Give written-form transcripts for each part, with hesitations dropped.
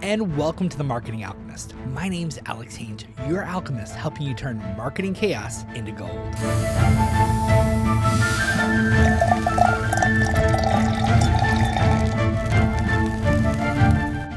and welcome to The Marketing Alchemist. My name's Alex Haynes, your alchemist, helping you turn marketing chaos into gold.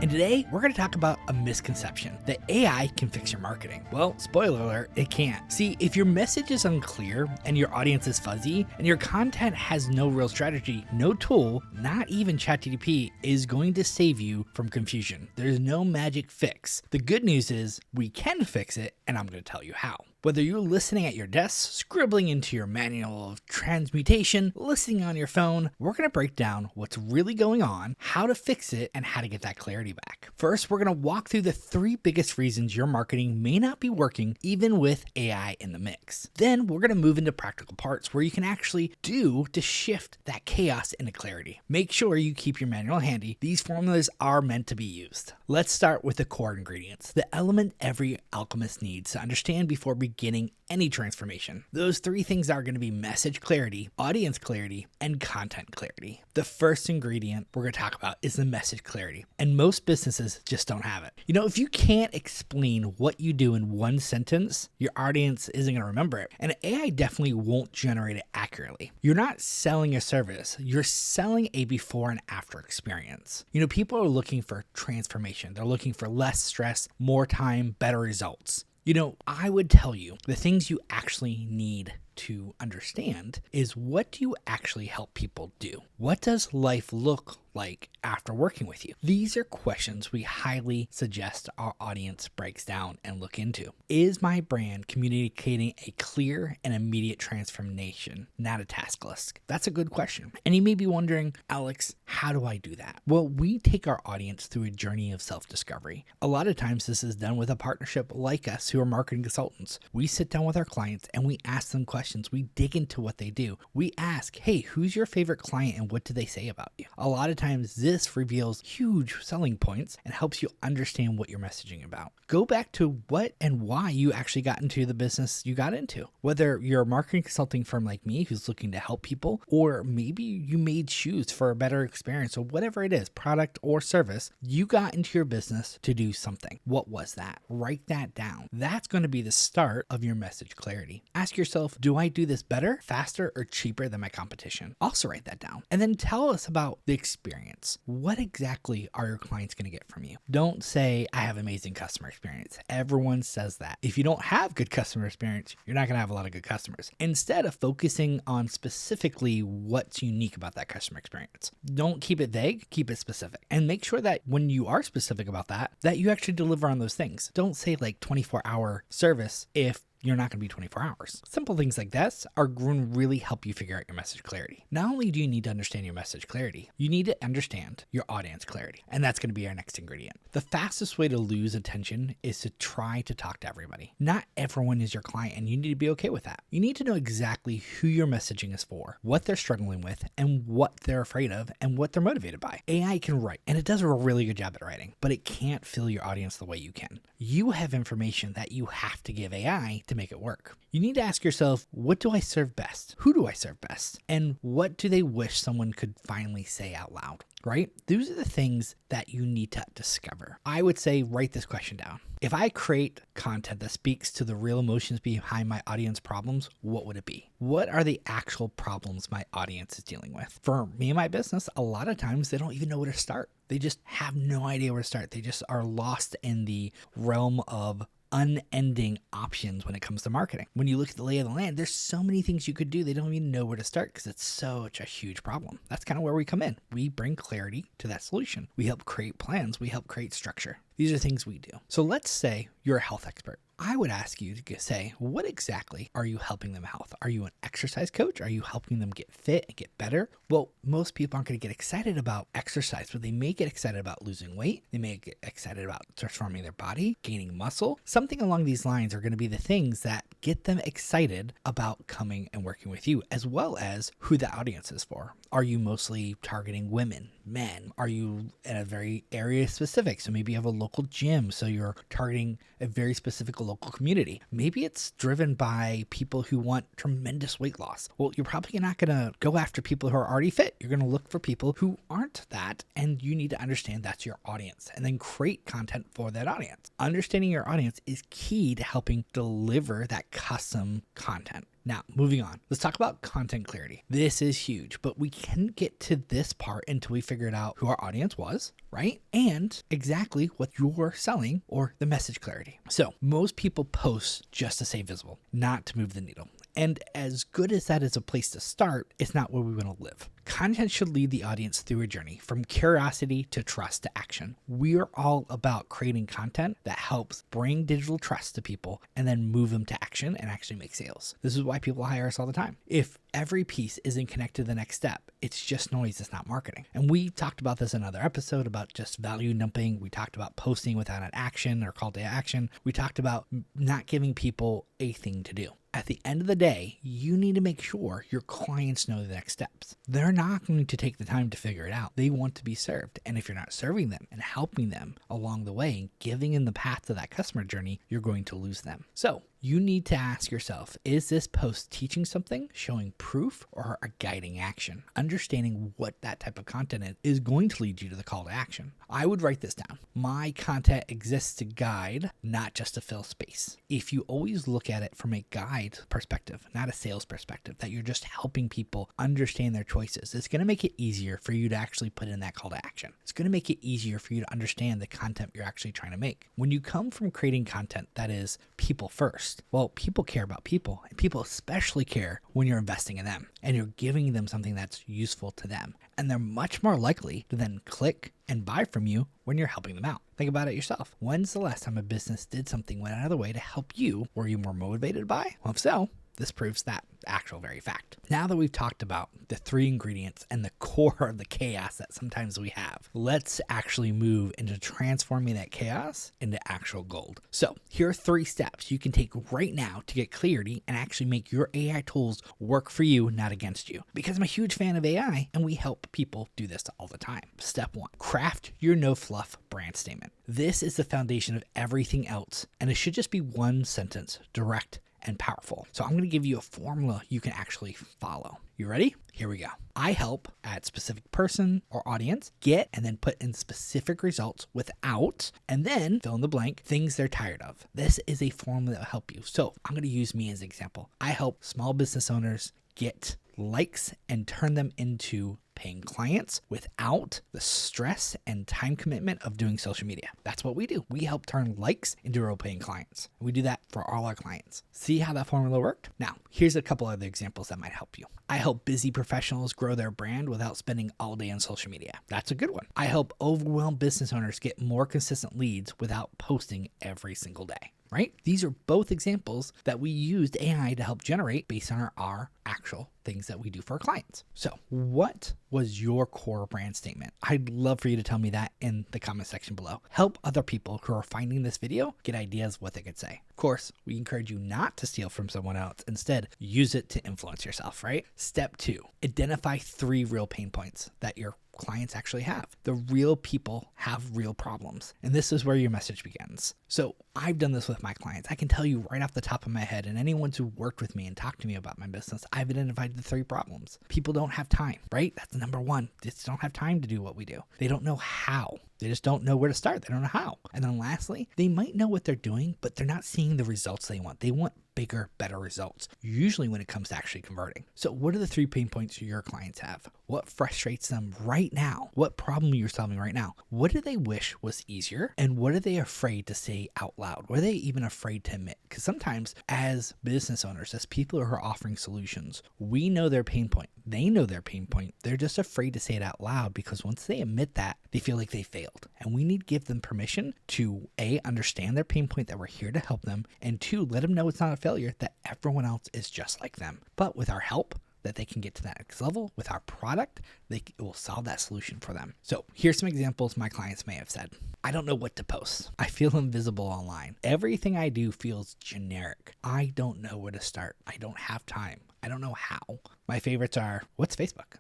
And today, we're going to talk about a misconception that AI can fix your marketing. Well, spoiler alert, it can't. See, if your message is unclear and your audience is fuzzy and your content has no real strategy, no tool, not even ChatGPT, is going to save you from confusion. There's no magic fix. The good news is we can fix it, and I'm going to tell you how. Whether you're listening at your desk, scribbling into your manual of transmutation, listening on your phone, we're going to break down what's really going on, how to fix it, and how to get that clarity back. First, we're going to walk through the 3 biggest reasons your marketing may not be working even with AI in the mix. Then we're going to move into practical parts where you can actually do to shift that chaos into clarity. Make sure you keep your manual handy. These formulas are meant to be used. Let's start with the core ingredients, the element every alchemist needs to understand before beginning any transformation. Those 3 things are going to be message clarity, audience clarity, and content clarity. The first ingredient we're going to talk about is the message clarity, and most businesses just don't have it. You know, if you can't explain what you do in one sentence, your audience isn't going to remember it, and AI definitely won't generate it accurately. You're not selling a service, you're selling a before and after experience. You know, people are looking for transformation. They're looking for less stress, more time, better results. You know, I would tell you the things you actually need to understand is, what do you actually help people do? What does life look like after working with you? These are questions we highly suggest our audience breaks down and look into. Is my brand communicating a clear and immediate transformation, not a task list? That's a good question. And you may be wondering, Alex, how do I do that? Well, we take our audience through a journey of self-discovery. A lot of times this is done with a partnership like us who are marketing consultants. We sit down with our clients and we ask them questions. We dig into what they do. We ask, hey, who's your favorite client and what do they say about you? A lot of times this reveals huge selling points and helps you understand what you're messaging about. Go back to what and why you actually got into the business you got into. Whether you're a marketing consulting firm like me who's looking to help people, or maybe you made shoes for a better experience, or whatever it is, product or service, you got into your business to do something. What was that? Write that down. That's going to be the start of your message clarity. Ask yourself, do I do this better, faster, or cheaper than my competition? Also write that down. And then tell us about the experience. What exactly are your clients going to get from you? Don't say, I have amazing customer experience. Everyone says that. If you don't have good customer experience, you're not going to have a lot of good customers. Instead of focusing on specifically what's unique about that customer experience, don't keep it vague, keep it specific. And make sure that when you are specific about that you actually deliver on those things. Don't say like 24-hour service if you're not going to be 24 hours. Simple things like this are going to really help you figure out your message clarity. Not only do you need to understand your message clarity, you need to understand your audience clarity. And that's going to be our next ingredient. The fastest way to lose attention is to try to talk to everybody. Not everyone is your client, and you need to be okay with that. You need to know exactly who your messaging is for, what they're struggling with, and what they're afraid of, and what they're motivated by. AI can write, and it does a really good job at writing, but it can't fill your audience the way you can. You have information that you have to give AI to make it work. You need to ask yourself, what do I serve best? Who do I serve best? And what do they wish someone could finally say out loud, right? Those are the things that you need to discover. I would say, write this question down. If I create content that speaks to the real emotions behind my audience problems, what would it be? What are the actual problems my audience is dealing with? For me and my business, a lot of times they don't even know where to start. They just have no idea where to start. They just are lost in the realm of unending options when it comes to marketing. When you look at the lay of the land, there's so many things you could do. They don't even know where to start because it's such a huge problem. That's kind of where we come in. We bring clarity to that solution. We help create plans. We help create structure. These are things we do. So let's say you're a health expert. I would ask you to say, what exactly are you helping them health? Are you an exercise coach? Are you helping them get fit and get better? Well, most people aren't going to get excited about exercise, but they may get excited about losing weight. They may get excited about transforming their body, gaining muscle. Something along these lines are going to be the things that get them excited about coming and working with you, as well as who the audience is for. Are you mostly targeting women, men? Are you in a very area specific? So maybe you have a local gym, so you're targeting a very specific local community. Maybe it's driven by people who want tremendous weight loss. Well, you're probably not going to go after people who are already fit. You're going to look for people who aren't that, and you need to understand that's your audience and then create content for that audience. Understanding your audience is key to helping deliver that custom content. Now, moving on, let's talk about content clarity. This is huge, but we couldn't get to this part until we figured out who our audience was, right? And exactly what you're selling or the message clarity. So most people post just to stay visible, not to move the needle. And as good as that is a place to start, it's not where we want to live. Content should lead the audience through a journey from curiosity to trust to action. We are all about creating content that helps bring digital trust to people and then move them to action and actually make sales. This is why people hire us all the time. If every piece isn't connected to the next step, it's just noise, it's not marketing. And we talked about this in another episode about just value dumping. We talked about posting without an action or call to action. We talked about not giving people a thing to do. At the end of the day, you need to make sure your clients know the next steps. They're not going to take the time to figure it out. They want to be served. And if you're not serving them and helping them along the way and giving them the path to that customer journey, you're going to lose them. So you need to ask yourself, is this post teaching something, showing proof, or a guiding action? Understanding what that type of content is going to lead you to the call to action. I would write this down. My content exists to guide, not just to fill space. If you always look at it from a guide perspective, not a sales perspective, that you're just helping people understand their choices, it's going to make it easier for you to actually put in that call to action. It's going to make it easier for you to understand the content you're actually trying to make. When you come from creating content that is people first, well, people care about people, and people especially care when you're investing in them and you're giving them something that's useful to them. And they're much more likely to then click and buy from you when you're helping them out. Think about it yourself. When's the last time a business did something, went out of the way to help you? Were you more motivated by? Well, if so, this proves that actual very fact. Now that we've talked about the 3 ingredients and the core of the chaos that sometimes we have, let's actually move into transforming that chaos into actual gold. So here are 3 steps you can take right now to get clarity and actually make your AI tools work for you, not against you. Because I'm a huge fan of AI and we help people do this all the time. Step 1, craft your no fluff brand statement. This is the foundation of everything else, and it should just be one sentence, direct and powerful. So I'm going to give you a formula you can actually follow. You ready? Here we go. I help at specific person or audience get and then put in specific results without, and then fill in the blank, things they're tired of. This is a formula that will help you. So I'm going to use me as an example. I help small business owners get likes and turn them into paying clients without the stress and time commitment of doing social media. That's what we do. We help turn likes into real paying clients. We do that for all our clients. See how that formula worked? Now, here's a couple other examples that might help you. I help busy professionals grow their brand without spending all day on social media. That's a good one. I help overwhelmed business owners get more consistent leads without posting every single day. Right? These are both examples that we used AI to help generate based on our actual things that we do for our clients. So what was your core brand statement? I'd love for you to tell me that in the comment section below. Help other people who are finding this video get ideas what they could say. Of course, we encourage you not to steal from someone else. Instead, use it to influence yourself, right? Step 2, identify 3 real pain points that your clients actually have. The real people have real problems. And this is where your message begins. So I've done this with my clients. I can tell you right off the top of my head, and anyone who worked with me and talked to me about my business, I've identified the 3 problems. People don't have time, right? That's number 1. They just don't have time to do what we do. They don't know how. They just don't know where to start. They don't know how. And then lastly, they might know what they're doing, but they're not seeing the results they want. They want bigger, better results, usually when it comes to actually converting. So what are the 3 pain points your clients have? What frustrates them right now? What problem you're solving right now? What do they wish was easier? And what are they afraid to say out loud? What are they even afraid to admit? Because sometimes as business owners, as people who are offering solutions, we know their pain point. They know their pain point. They're just afraid to say it out loud because once they admit that, they feel like they failed. And we need to give them permission to A, understand their pain point, that we're here to help them, and 2, let them know it's not a failure, that everyone else is just like them. But with our help, that they can get to that next level. With our product, it will solve that solution for them. So here's some examples my clients may have said. I don't know what to post. I feel invisible online. Everything I do feels generic. I don't know where to start. I don't have time. I don't know how. My favorites are, what's Facebook?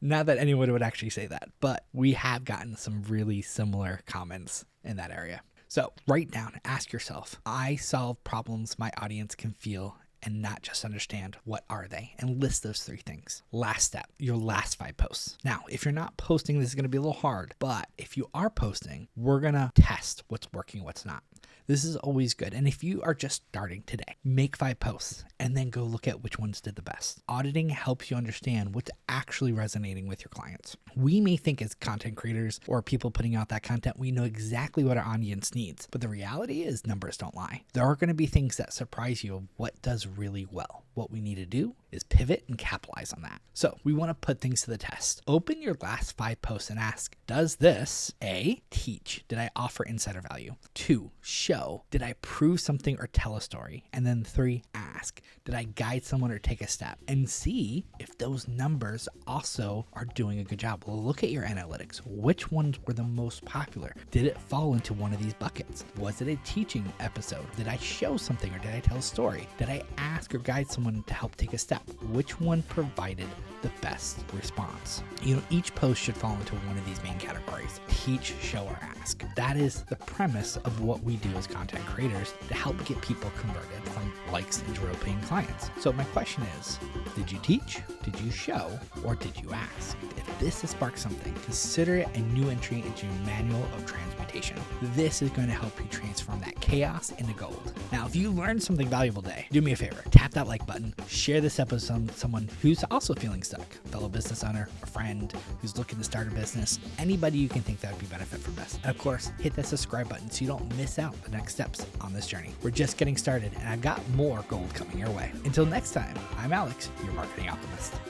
Not that anyone would actually say that, but we have gotten some really similar comments in that area. So write down, ask yourself, I solve problems my audience can feel and not just understand. What are they? And list those 3 things. Last step, your last 5 posts. Now, if you're not posting, this is going to be a little hard, but if you are posting, we're going to test what's working, what's not. This is always good. And if you are just starting today, make 5 posts and then go look at which ones did the best. Auditing helps you understand what's actually resonating with your clients. We may think as content creators or people putting out that content, we know exactly what our audience needs, but the reality is numbers don't lie. There are going to be things that surprise you of what does really well. What we need to do is pivot and capitalize on that. So we want to put things to the test. Open your last 5 posts and ask, does this A, teach? Did I offer insider value? 2, show. Did I prove something or tell a story? And then 3, ask, did I guide someone or take a step? And see if those numbers also are doing a good job. Well, look at your analytics. Which ones were the most popular? Did it fall into one of these buckets? Was it a teaching episode? Did I show something or did I tell a story? Did I ask or guide someone to help take a step? Which one provided the best response? Each post should fall into one of these main categories: teach, show, or ask. That is the premise of what we do as content creators to help get people converted from likes into real paying clients. So my question is, did you teach, did you show, or did you ask? If this has sparked something, consider it a new entry into your manual of transmutation. This is going to help you transform that chaos into gold. Now, if you learned something valuable today, do me a favor, tap that like button, share this episode with someone who's also feeling stuck, a fellow business owner, a friend who's looking to start a business, anybody you can think that would be benefit from this. And of course, hit that subscribe button so you don't miss out the next steps on this journey. We're just getting started and I've got more gold coming your way. Until next time, I'm Alex, your marketing optimist.